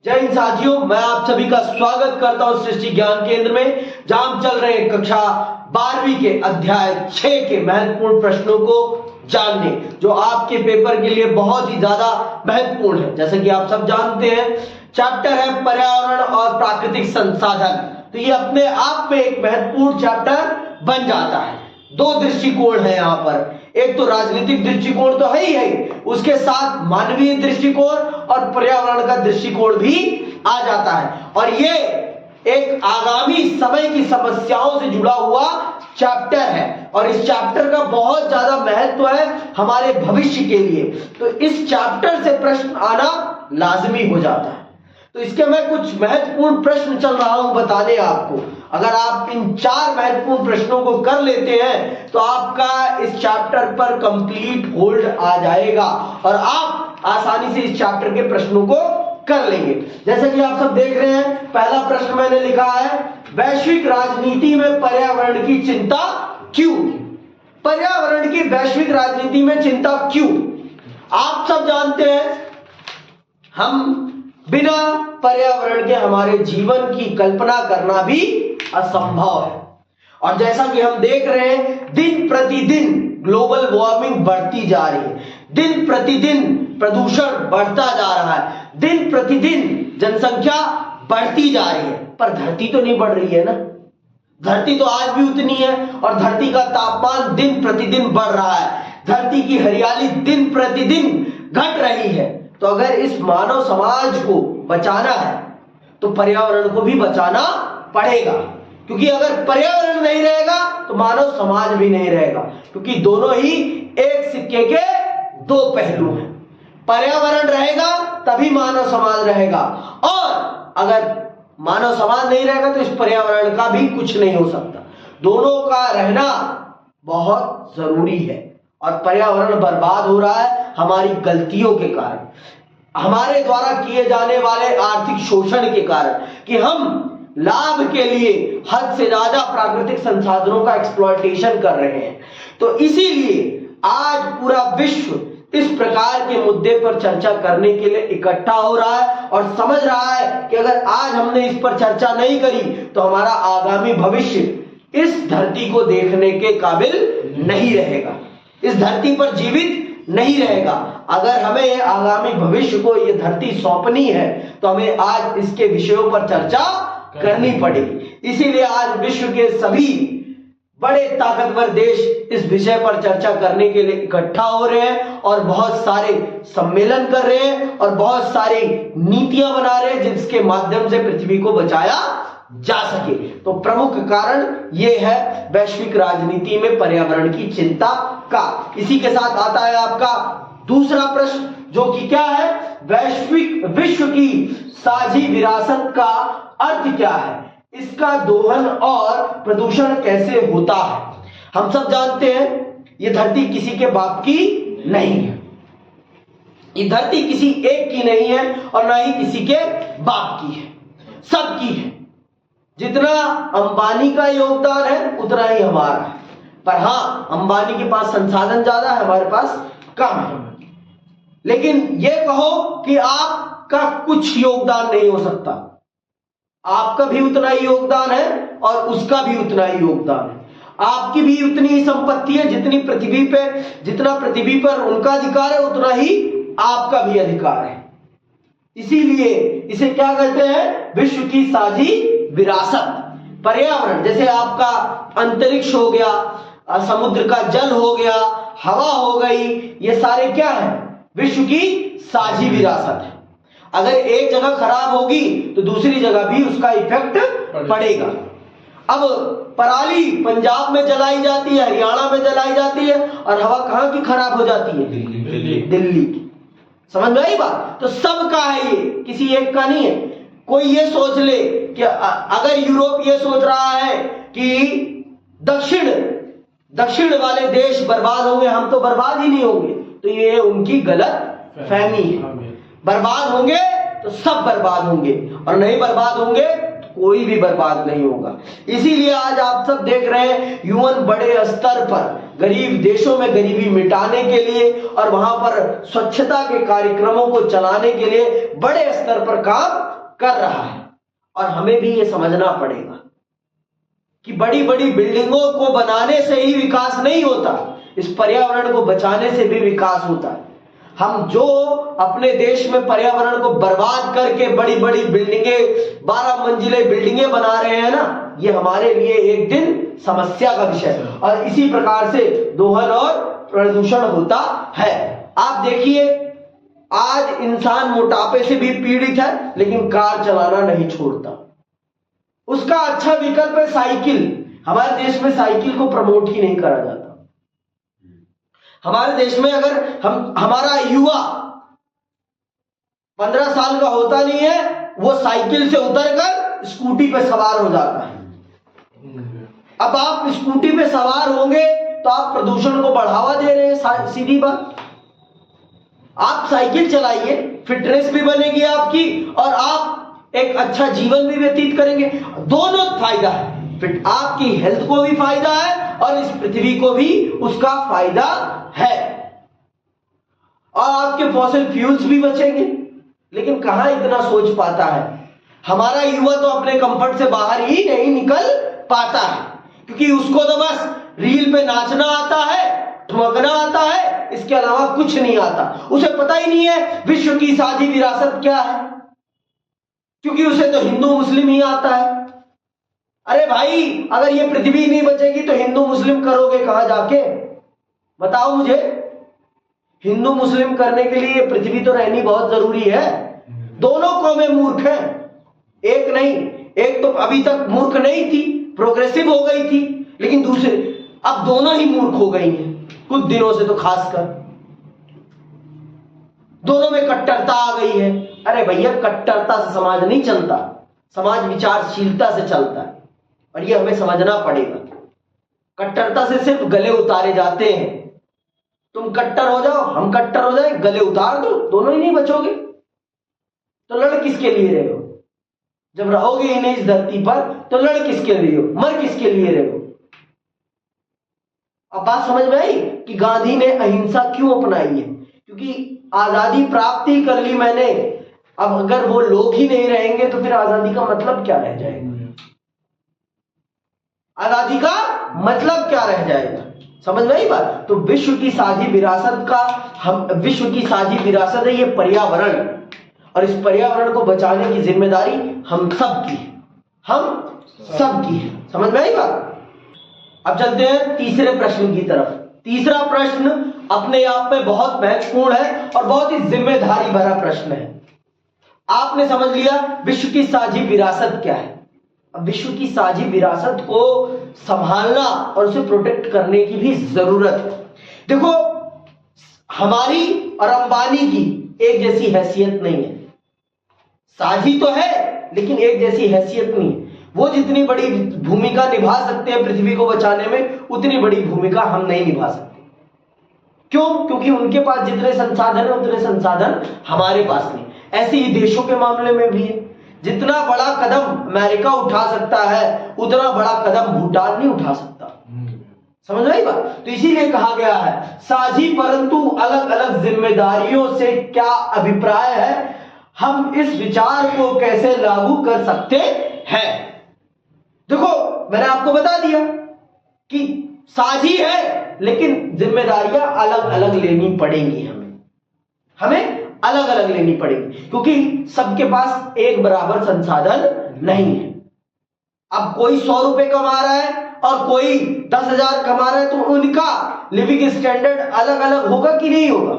जय हिंद साथियों, मैं आप सभी का स्वागत करता हूं सृष्टि ज्ञान केंद्र में, जहां हम चल रहे हैं कक्षा 12वीं के अध्याय 6 के महत्वपूर्ण प्रश्नों को जानने, जो आपके पेपर के लिए बहुत ही ज्यादा महत्वपूर्ण है। जैसे कि आप सब जानते हैं, चैप्टर है पर्यावरण और प्राकृतिक संसाधन। तो ये अपने आप में एक महत्वपूर्ण चैप्टर बन जाता है। दो दृष्टिकोण है यहाँ पर, एक तो राजनीतिक दृष्टिकोण तो है ही है, उसके साथ मानवीय दृष्टिकोण और पर्यावरण का दृष्टिकोण भी आ जाता है। और ये एक आगामी समय की समस्याओं से जुड़ा हुआ चैप्टर है और इस चैप्टर का बहुत ज्यादा महत्व है हमारे भविष्य के लिए। तो इस चैप्टर से प्रश्न आना लाजमी हो जाता है। तो इसके मैं कुछ महत्वपूर्ण प्रश्न चल रहा हूं बताने आपको। अगर आप इन 4 महत्वपूर्ण प्रश्नों को कर लेते हैं तो आपका इस चैप्टर पर कंप्लीट होल्ड आ जाएगा और आप आसानी से इस चैप्टर के प्रश्नों को कर लेंगे। जैसे कि आप सब देख रहे हैं, पहला प्रश्न मैंने लिखा है, वैश्विक राजनीति में पर्यावरण की चिंता क्यों? पर्यावरण की वैश्विक राजनीति में चिंता क्यों? आप सब जानते हैं, हम बिना पर्यावरण के हमारे जीवन की कल्पना करना भी असंभव है। और जैसा कि हम देख रहे हैं, दिन प्रतिदिन ग्लोबल वार्मिंग बढ़ती जा रही है, दिन प्रतिदिन प्रदूषण बढ़ता जा रहा है, दिन प्रतिदिन जनसंख्या बढ़ती जा रही है, पर धरती तो नहीं बढ़ रही है ना। धरती तो आज भी उतनी है और धरती का तापमान दिन प्रतिदिन बढ़ रहा है, धरती की हरियाली दिन प्रतिदिन घट रही है। तो अगर इस मानव समाज को बचाना है तो पर्यावरण को भी बचाना पड़ेगा, क्योंकि अगर पर्यावरण नहीं रहेगा तो मानव समाज भी नहीं रहेगा, क्योंकि दोनों ही एक सिक्के के दो पहलू हैं। पर्यावरण रहेगा तभी मानव समाज रहेगा, और अगर मानव समाज नहीं रहेगा तो इस पर्यावरण का भी कुछ नहीं हो सकता। दोनों का रहना बहुत जरूरी है और पर्यावरण बर्बाद हो रहा है हमारी गलतियों के कारण, हमारे द्वारा किए जाने वाले आर्थिक शोषण के कारण, कि हम लाभ के लिए हद से ज्यादा प्राकृतिक संसाधनों का एक्सप्लॉयटेशन कर रहे हैं। तो इसीलिए आज पूरा विश्व इस प्रकार के मुद्दे पर चर्चा करने के लिए इकट्ठा हो रहा है और समझ रहा है कि अगर आज हमने इस पर चर्चा नहीं करी तो हमारा आगामी भविष्य इस धरती को देखने के काबिल नहीं रहेगा, इस धरती पर जीवित नहीं रहेगा। अगर हमें आगामी भविष्य को यह धरती सौंपनी है तो हमें आज इसके विषयों पर चर्चा करनी पड़ेगी। इसीलिए आज विश्व के सभी बड़े ताकतवर देश इस विषय पर चर्चा करने के लिए इकट्ठा हो रहे हैं और बहुत सारे सम्मेलन कर रहे हैं और बहुत सारी नीतियां बना रहे हैं जिसके माध्यम से पृथ्वी को बचाया जा सके। तो प्रमुख कारण यह है वैश्विक राजनीति में पर्यावरण की चिंता का। इसी के साथ आता है आपका दूसरा प्रश्न, जो कि क्या है, विश्व की साझी विरासत का अर्थ क्या है, इसका दोहन और प्रदूषण कैसे होता है। हम सब जानते हैं ये धरती किसी के बाप की नहीं है, ये धरती किसी एक की नहीं है और ना ही किसी के बाप की है, सबकी है। जितना अंबानी का योगदान है उतना ही हमारा है, पर हां, अंबानी के पास संसाधन ज्यादा है, हमारे पास कम है। लेकिन यह कहो कि आपका कुछ योगदान नहीं हो सकता, आपका भी उतना ही योगदान है और उसका भी उतना ही योगदान है। आपकी भी उतनी ही संपत्ति है जितना पृथ्वी पर उनका अधिकार है उतना ही आपका भी अधिकार है। इसीलिए इसे क्या कहते हैं, विश्व की साझी विरासत। पर्यावरण जैसे आपका अंतरिक्ष हो गया, समुद्र का जल हो गया, हवा हो गई, ये सारे क्या है, विश्व की साझी विरासत है। अगर एक जगह खराब होगी तो दूसरी जगह भी उसका इफेक्ट पड़ेगा। अब पराली पंजाब में जलाई जाती है, हरियाणा में जलाई जाती है, और हवा कहां की खराब हो जाती है, दिल्ली की। समझ में आई बात? तो सबका है, ये किसी एक का नहीं है। कोई ये सोच ले कि अगर यूरोप ये सोच रहा है कि दक्षिण वाले देश बर्बाद होंगे, हम तो बर्बाद ही नहीं होंगे, तो ये उनकी गलत फहमी है। बर्बाद होंगे तो सब बर्बाद होंगे और नहीं बर्बाद होंगे तो कोई भी बर्बाद नहीं होगा। इसीलिए आज आप सब देख रहे हैं यूएन बड़े स्तर पर गरीब देशों में गरीबी मिटाने के लिए और वहां पर स्वच्छता के कार्यक्रमों को चलाने के लिए बड़े स्तर पर काम कर रहा है। और हमें भी ये समझना पड़ेगा कि बड़ी बड़ी बिल्डिंगों को बनाने से ही विकास नहीं होता, इस पर्यावरण को बचाने से भी विकास होता है। हम जो अपने देश में पर्यावरण को बर्बाद करके बड़ी बड़ी बिल्डिंगें 12 मंजिले बिल्डिंगें बना रहे हैं ना, ये हमारे लिए एक दिन समस्या का विषय है। और इसी प्रकार से दोहन और प्रदूषण होता है। आप देखिए आज इंसान मोटापे से भी पीड़ित है लेकिन कार चलाना नहीं छोड़ता। उसका अच्छा विकल्प है साइकिल। हमारे देश में साइकिल को प्रमोट ही नहीं करा जाता। हमारे देश में अगर हमारा युवा 15 साल का होता नहीं है, वो साइकिल से उतरकर स्कूटी पे सवार हो जाता है। अब आप स्कूटी पे सवार होंगे तो आप प्रदूषण को बढ़ावा दे रहे हैं, सीधी बात। आप साइकिल चलाइए, फिटनेस भी बनेगी आपकी और आप एक अच्छा जीवन भी व्यतीत करेंगे। दोनों फायदा है, फिट आपकी हेल्थ को भी फायदा है और इस पृथ्वी को भी उसका फायदा है और आपके फॉसिल फ्यूल्स भी बचेंगे। लेकिन कहां इतना सोच पाता है हमारा युवा, तो अपने कंफर्ट से बाहर ही नहीं निकल पाता है क्योंकि उसको तो बस रील पे नाचना आता है, ठुमकना आता है, इसके अलावा कुछ नहीं आता। उसे पता ही नहीं है विश्व की साझी विरासत क्या है, क्योंकि उसे तो हिंदू मुस्लिम ही आता है। अरे भाई, अगर ये पृथ्वी नहीं बचेगी तो हिंदू मुस्लिम करोगे कहां जाके, बताओ मुझे। हिंदू मुस्लिम करने के लिए पृथ्वी तो रहनी बहुत जरूरी है। दोनों कौमें मूर्ख हैं, एक नहीं। एक तो अभी तक मूर्ख नहीं थी, प्रोग्रेसिव हो गई थी, लेकिन दूसरे अब दोनों ही मूर्ख हो गई हैं कुछ दिनों से, तो खासकर दोनों में कट्टरता आ गई है। अरे भैया, कट्टरता से समाज नहीं चलता, समाज विचारशीलता से चलता है और ये हमें समझना पड़ेगा। कट्टरता से सिर्फ गले उतारे जाते हैं। तुम कट्टर हो जाओ, हम कट्टर हो जाए, गले उतार दो, दोनों ही नहीं बचोगे। तो लड़ किसके लिए रहे हो? जब रहोगे ही नहीं इस धरती पर तो लड़ किसके लिए हो, मर किसके लिए रहे हो? अब बात समझ में आई कि गांधी ने अहिंसा क्यों अपनाई है? क्योंकि आजादी प्राप्त ही कर ली मैंने, अब अगर वो लोग ही नहीं रहेंगे तो फिर आजादी का मतलब क्या रह जाएगा? आजादी का मतलब क्या रह जाएगा? समझ में आई बात? तो विश्व की साझी विरासत का विश्व की साझी विरासत है ये पर्यावरण, और इस पर्यावरण को बचाने की जिम्मेदारी हम सब की है, हम सब की है। समझ में आई बात? अब चलते हैं तीसरे प्रश्न की तरफ। तीसरा प्रश्न अपने आप में बहुत महत्वपूर्ण है और बहुत ही जिम्मेदारी भरा प्रश्न है। आपने समझ लिया विश्व की साझी विरासत क्या है। अब विश्व की साझी विरासत को संभालना और उसे प्रोटेक्ट करने की भी जरूरत है। देखो, हमारी और अंबानी की एक जैसी हैसियत नहीं है। साझी तो है लेकिन एक जैसी हैसियत नहीं है। वो जितनी बड़ी भूमिका निभा सकते हैं पृथ्वी को बचाने में, उतनी बड़ी भूमिका हम नहीं निभा सकते। क्यों? क्योंकि उनके पास जितने संसाधन है उतने संसाधन हमारे पास नहीं। ऐसे ही देशों के मामले में भी है। जितना बड़ा कदम अमेरिका उठा सकता है उतना बड़ा कदम भूटान नहीं उठा सकता। समझ रही बात? तो इसीलिए कहा गया है साझी परंतु अलग अलग जिम्मेदारियों से क्या अभिप्राय है, हम इस विचार को कैसे लागू कर सकते हैं। देखो, मैंने आपको बता दिया कि साझी है लेकिन जिम्मेदारियां अलग अलग लेनी पड़ेंगी। हमें अलग अलग लेनी पड़ेगी क्योंकि सबके पास एक बराबर संसाधन नहीं है। अब कोई 100 रुपए कमा रहा है और कोई 10,000 कमा रहा है, तो उनका लिविंग स्टैंडर्ड अलग अलग होगा कि नहीं होगा?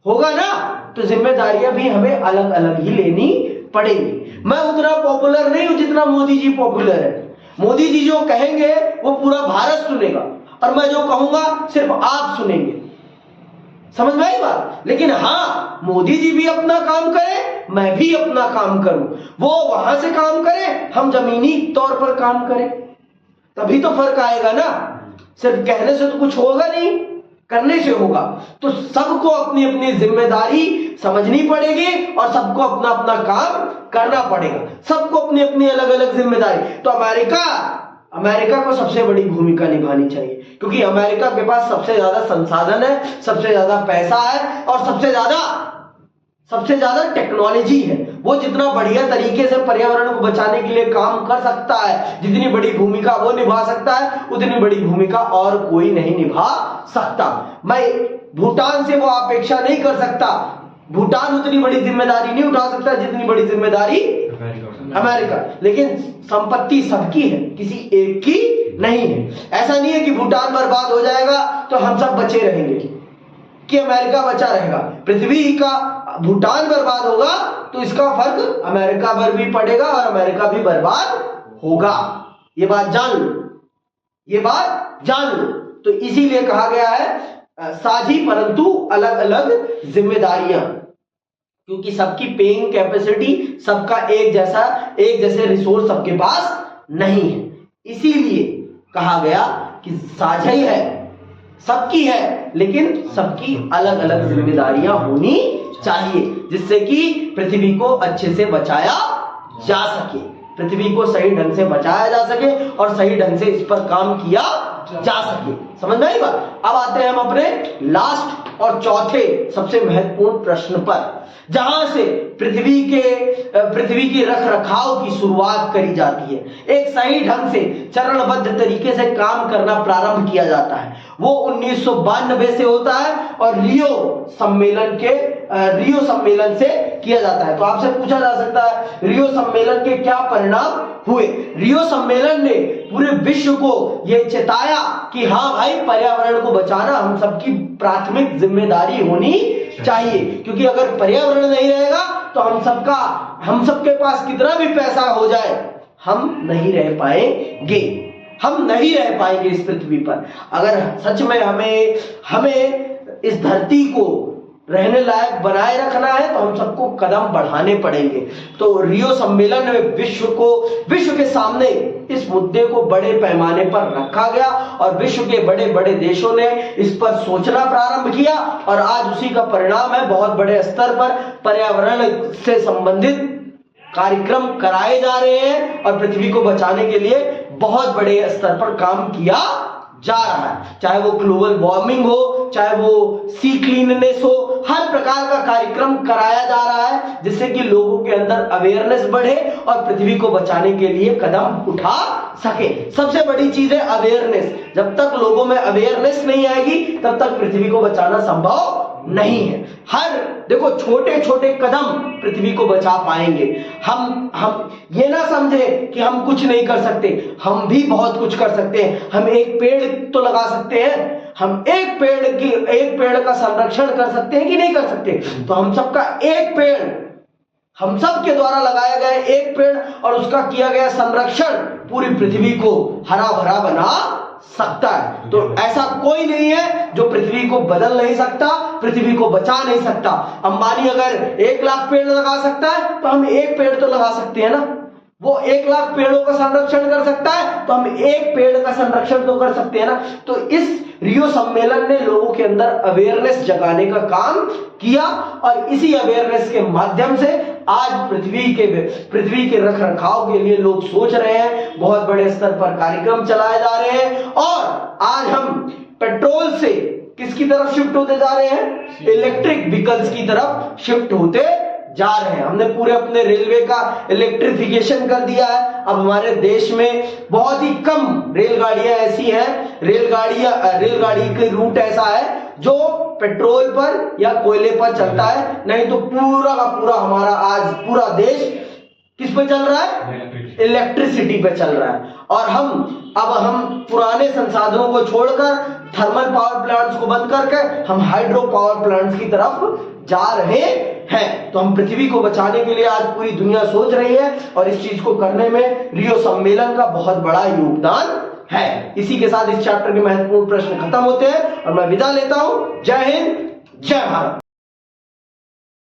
होगा ना। तो जिम्मेदारियां भी हमें अलग अलग ही लेनी पड़ेगी। मैं उतना पॉपुलर नहीं हूं जितना मोदी जी पॉपुलर है। मोदी जी जो कहेंगे वो पूरा भारत सुनेगा और मैं जो कहूंगा सिर्फ आप सुनेंगे। समझ में आई बात? लेकिन हाँ, मोदी जी भी अपना काम करें, मैं भी अपना काम करूं। वो वहां से काम करें, हम जमीनी तौर पर काम करें, तभी तो फर्क आएगा ना। सिर्फ कहने से तो कुछ होगा नहीं। करने से होगा। तो सबको अपनी अपनी जिम्मेदारी समझनी पड़ेगी और सबको अपना अपना काम करना पड़ेगा, सबको अपनी अपनी अलग अलग जिम्मेदारी। तो अमेरिका को सबसे बड़ी भूमिका निभानी चाहिए, क्योंकि अमेरिका के पास सबसे ज्यादा संसाधन है, सबसे ज्यादा पैसा है और सबसे ज्यादा टेक्नोलॉजी है। वो जितना बढ़िया तरीके से पर्यावरण को बचाने के लिए काम कर सकता है, जितनी बड़ी भूमिका वो निभा सकता है, उतनी बड़ी भूमिका और कोई नहीं निभा सकता। मैं भूटान से वो अपेक्षा नहीं कर सकता, भूटान उतनी बड़ी जिम्मेदारी नहीं उठा सकता जितनी बड़ी जिम्मेदारी अमेरिका। लेकिन संपत्ति सबकी है, किसी एक की नहीं है। ऐसा नहीं है कि भूटान बर्बाद हो जाएगा तो हम सब बचे रहेंगे, कि अमेरिका बचा रहेगा। पृथ्वी का भूटान बर्बाद होगा तो इसका फर्क अमेरिका पर भी पड़ेगा और अमेरिका भी बर्बाद होगा। ये बात जान लो। तो इसीलिए कहा गया है साझी परंतु अलग अलग जिम्मेदारियां, क्योंकि सबकी पेइंग कैपेसिटी, सबका एक जैसे रिसोर्स सबके पास नहीं है। इसीलिए कहा गया कि साझा ही है, सबकी है, लेकिन सबकी अलग अलग जिम्मेदारियां होनी चाहिए, जिससे कि पृथ्वी को अच्छे से बचाया जा सके, पृथ्वी को सही ढंग से बचाया जा सके और सही ढंग से इस पर काम किया जा सके। समझ में आई बात? अब आते हैं हम अपने लास्ट और चौथे सबसे महत्वपूर्ण प्रश्न पर, जहां से पृथ्वी की रख रखाव की शुरुआत करी जाती है। एक सही ढंग से चरणबद्ध तरीके से काम करना प्रारंभ किया जाता है। वो 1992 से होता है और रियो सम्मेलन से किया जाता है। तो आपसे पूछा जा सकता है रियो सम्मेलन के क्या परिणाम हुए? रियो सम्मेलन ने पूरे विश्व को यह चेताया कि हाँ भाई, पर्यावरण को बचाना हम सबकी प्राथमिक जिम्मेदारी होनी चाहिए, क्योंकि अगर पर्यावरण नहीं रहेगा तो हम सबके पास कितना भी पैसा हो जाए, हम नहीं रह पाएंगे इस पृथ्वी पर। अगर सच में हमें इस धरती को रहने लायक बनाए रखना है तो हम सबको कदम बढ़ाने पड़ेंगे। तो रियो सम्मेलन में विश्व के सामने इस मुद्दे को बड़े पैमाने पर रखा गया और विश्व के बड़े बड़े देशों ने इस पर सोचना प्रारंभ किया और आज उसी का परिणाम है, बहुत बड़े स्तर पर पर्यावरण से संबंधित कार्यक्रम कराए जा रहे हैं और पृथ्वी को बचाने के लिए बहुत बड़े स्तर पर काम किया जा रहा है। चाहे वो ग्लोबल वार्मिंग हो, चाहे वो सी क्लीननेस हो, हर प्रकार का कार्यक्रम कराया जा रहा है जिससे कि लोगों के अंदर अवेयरनेस बढ़े और पृथ्वी को बचाने के लिए कदम उठा सके। सबसे बड़ी चीज है अवेयरनेस। जब तक लोगों में अवेयरनेस नहीं आएगी तब तक पृथ्वी को बचाना संभव नहीं है। देखो, छोटे छोटे कदम पृथ्वी को बचा पाएंगे। हम ये ना समझे कि हम कुछ नहीं कर सकते, हम भी बहुत कुछ कर सकते हैं। हम एक पेड़ तो लगा सकते हैं, हम एक पेड़ का संरक्षण कर सकते हैं कि नहीं कर सकते? तो हम सबका एक पेड़, हम सब के द्वारा लगाया गया एक पेड़ और उसका किया गया संरक्षण पूरी पृथ्वी को हरा भरा बना सकता है। तो ऐसा कोई नहीं है जो पृथ्वी को बदल नहीं सकता, पृथ्वी को बचा नहीं सकता। अंबानी अगर 1 लाख पेड़ लगा सकता है तो हम एक पेड़ तो लगा सकते हैं ना। वो 1 लाख पेड़ों का संरक्षण कर सकता है तो हम एक पेड़ का संरक्षण तो कर सकते हैं ना। तो इस रियो सम्मेलन ने लोगों के अंदर अवेयरनेस जगाने का काम किया और इसी अवेयरनेस के माध्यम से आज पृथ्वी के रख रखाव के लिए लोग सोच रहे हैं, बहुत बड़े स्तर पर कार्यक्रम चलाए जा रहे हैं और आज हम पेट्रोल से किसकी तरफ शिफ्ट होते जा रहे हैं? इलेक्ट्रिक व्हीकल्स की तरफ शिफ्ट होते जा रहे हैं। हमने पूरे अपने रेलवे का इलेक्ट्रिफिकेशन कर दिया है। अब हमारे देश में बहुत ही कम रेलगाड़ियां ऐसी हैं, रेलगाड़ी का रूट ऐसा है जो पेट्रोल पर या कोयले पर चलता है, नहीं तो पूरा का पूरा हमारा आज पूरा देश किस पे चल रहा है? इलेक्ट्रिसिटी पे चल रहा है। और हम पुराने संसाधनों को छोड़कर थर्मल पावर प्लांट्स को बंद करके हम हाइड्रो पावर प्लांट्स की तरफ जा रहे हैं। तो हम पृथ्वी को बचाने के लिए आज पूरी दुनिया सोच रही है और इस चीज को करने में रियो सम्मेलन का बहुत बड़ा योगदान है। इसी के साथ इस चैप्टर के महत्वपूर्ण प्रश्न खत्म होते हैं और मैं विदा लेता हूं। जय हिंद, जय भारत।